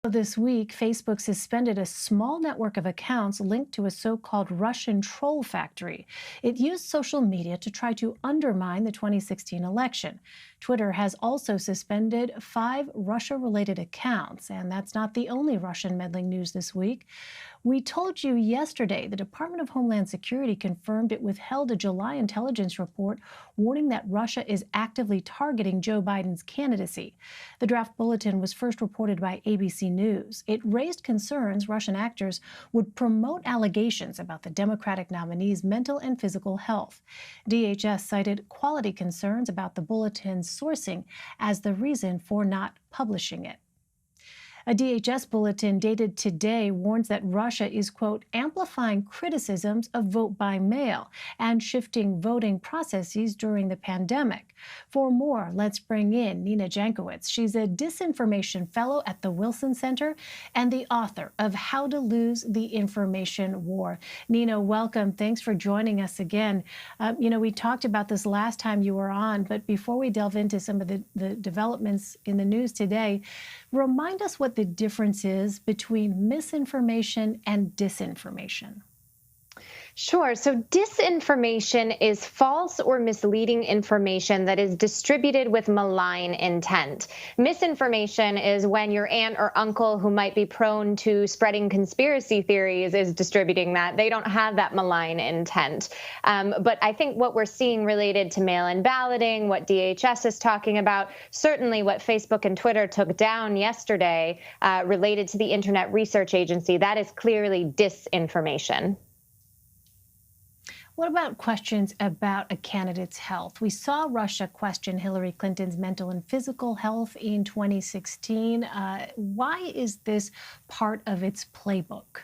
This week, Facebook suspended a small network of accounts linked to a so-called Russian troll factory. It used social media to try to undermine the 2016 election. Twitter has also suspended 5 Russia-related accounts, and that's not the only Russian meddling news this week. We told you yesterday the Department of Homeland Security confirmed it withheld a July intelligence report warning that Russia is actively targeting Joe Biden's candidacy. The draft bulletin was first reported by ABC News. It raised concerns Russian actors would promote allegations about the Democratic nominee's mental and physical health. DHS cited quality concerns about the bulletin's sourcing as the reason for not publishing it. A DHS bulletin dated today warns that Russia is, quote, amplifying criticisms of vote by mail and shifting voting processes during the pandemic. For more, let's bring in Nina Jankowicz. She's a disinformation fellow at the Wilson Center and the author of How to Lose the Information War. Nina, welcome. Thanks for joining us again. We talked about this last time you were on, but before we delve into some of the developments in the news today, remind us what the difference is between misinformation and disinformation. Sure. So disinformation is false or misleading information that is distributed with malign intent. Misinformation is when your aunt or uncle who might be prone to spreading conspiracy theories is distributing that. They don't have that malign intent. But I think what we're seeing related to mail-in balloting, what DHS is talking about, certainly what Facebook and Twitter took down yesterday related to the Internet Research Agency, that is clearly disinformation. What about questions about a candidate's health? We saw Russia question Hillary Clinton's mental and physical health in 2016. Why is this part of its playbook?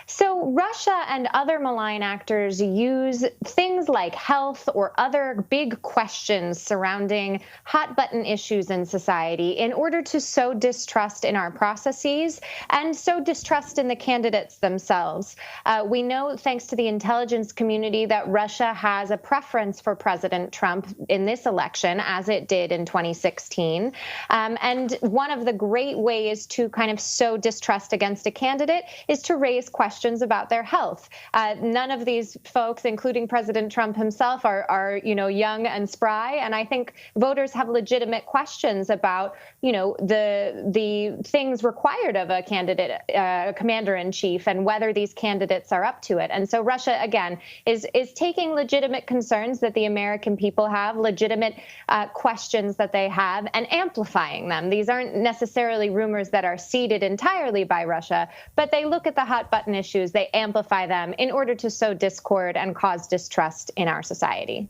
So Russia and other malign actors use things like health or other big questions surrounding hot button issues in society in order to sow distrust in our processes and sow distrust in the candidates themselves. We know, thanks to the intelligence community, that Russia has a preference for President Trump in this election, as it did in 2016. And one of the great ways to kind of sow distrust against a candidate is to raise questions about their health. None of these folks, including President Trump himself, are young and spry, and I think voters have legitimate questions about the things required of a candidate, commander-in-chief, and whether these candidates are up to it. And so Russia, again, is taking legitimate concerns that the American people have, legitimate questions that they have, and amplifying them. These aren't necessarily rumors that are seeded entirely by Russia, but they look at the hot button issues, they amplify them in order to sow discord and cause distrust in our society.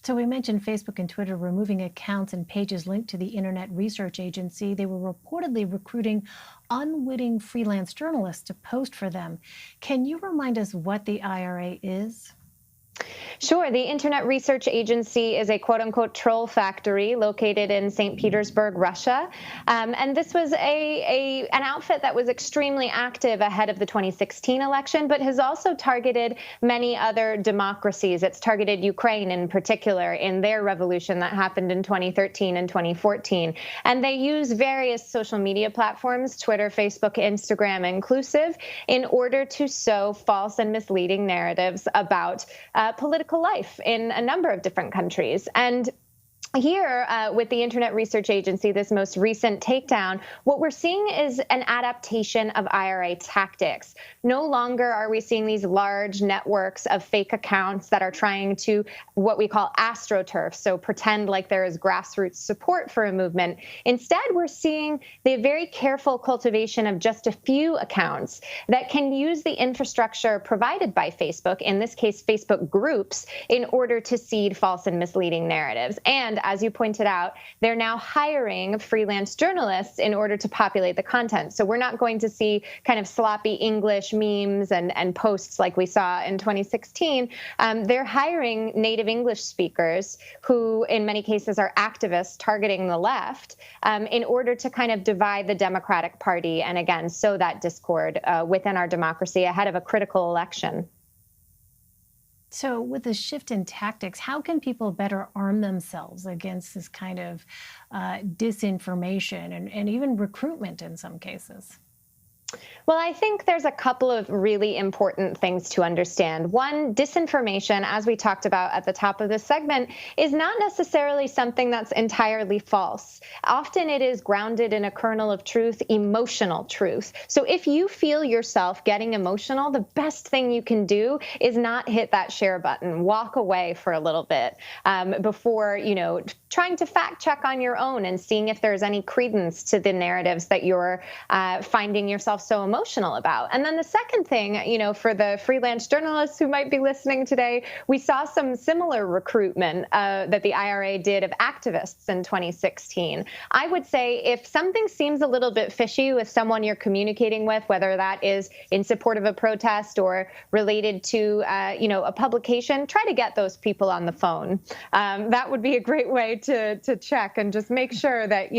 So we mentioned Facebook and Twitter removing accounts and pages linked to the Internet Research Agency. They were reportedly recruiting unwitting freelance journalists to post for them. Can you remind us what the IRA is? Sure. The Internet Research Agency is a quote-unquote troll factory located in St. Petersburg, Russia. And this was an outfit that was extremely active ahead of the 2016 election, but has also targeted many other democracies. It's targeted Ukraine in particular in their revolution that happened in 2013 and 2014. And they use various social media platforms, Twitter, Facebook, Instagram inclusive, in order to sow false and misleading narratives about political life in a number of different countries. And here, with the Internet Research Agency, this most recent takedown, what we're seeing is an adaptation of IRA tactics. No longer are we seeing these large networks of fake accounts that are trying to what we call astroturf, so pretend like there is grassroots support for a movement. Instead, we're seeing the very careful cultivation of just a few accounts that can use the infrastructure provided by Facebook, in this case, Facebook groups, in order to seed false and misleading narratives. And as you pointed out, they're now hiring freelance journalists in order to populate the content. So we're not going to see kind of sloppy English memes and posts like we saw in 2016. They're hiring native English speakers who, in many cases, are activists targeting the left in order to kind of divide the Democratic Party and, again, sow that discord within our democracy ahead of a critical election. So, with the shift in tactics, how can people better arm themselves against this kind of disinformation and even recruitment in some cases? Well, I think there's a couple of really important things to understand. One, disinformation, as we talked about at the top of this segment, is not necessarily something that's entirely false. Often it is grounded in a kernel of truth, emotional truth. So if you feel yourself getting emotional, the best thing you can do is not hit that share button. Walk away for a little bit before, trying to fact check on your own and seeing if there's any credence to the narratives that you're finding yourself so emotional about. And then the second thing, for the freelance journalists who might be listening today, we saw some similar recruitment that the IRA did of activists in 2016. I would say if something seems a little bit fishy with someone you're communicating with, whether that is in support of a protest or related to, a publication, try to get those people on the phone. That would be a great way to check and just make sure that,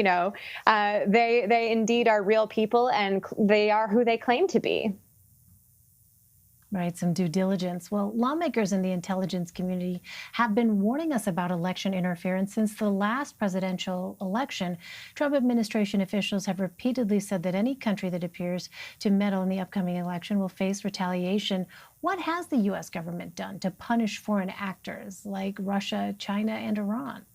they indeed are real people and they are who they claim to be. Right, some due diligence. Well, lawmakers in the intelligence community have been warning us about election interference since the last presidential election. Trump administration officials have repeatedly said that any country that appears to meddle in the upcoming election will face retaliation. What has the U.S. government done to punish foreign actors like Russia, China, and Iran?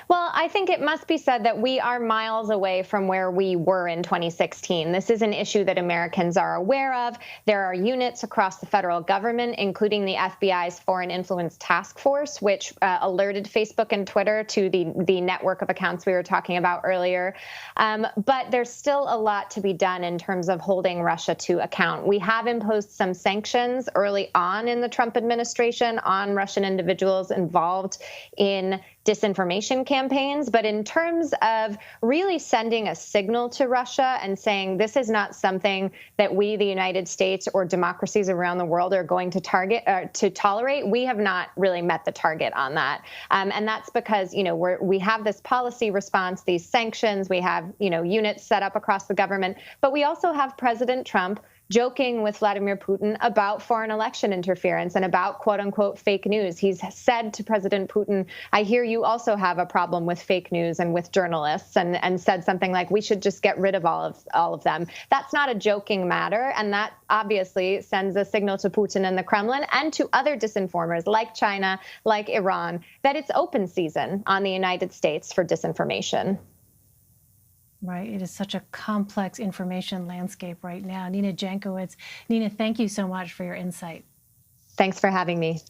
Well, I think it must be said that we are miles away from where we were in 2016. This is an issue that Americans are aware of. There are units across the federal government, including the FBI's Foreign Influence Task Force, which alerted Facebook and Twitter to the network of accounts we were talking about earlier. But there's still a lot to be done in terms of holding Russia to account. We have imposed some sanctions early on in the Trump administration on Russian individuals involved in disinformation campaigns. But in terms of really sending a signal to Russia and saying this is not something that we, the United States, or democracies around the world are going to tolerate, we have not really met the target on that. And that's because, we have this policy response, these sanctions, we have, units set up across the government, but we also have President Trump joking with Vladimir Putin about foreign election interference and about quote unquote fake news. He's said to President Putin, I hear you also have a problem with fake news and with journalists, and said something like, we should just get rid of all of them. That's not a joking matter. And that obviously sends a signal to Putin and the Kremlin and to other disinformers like China, like Iran, that it's open season on the United States for disinformation. Right. It is such a complex information landscape right now. Nina Jankowicz. Nina, thank you so much for your insight. Thanks for having me.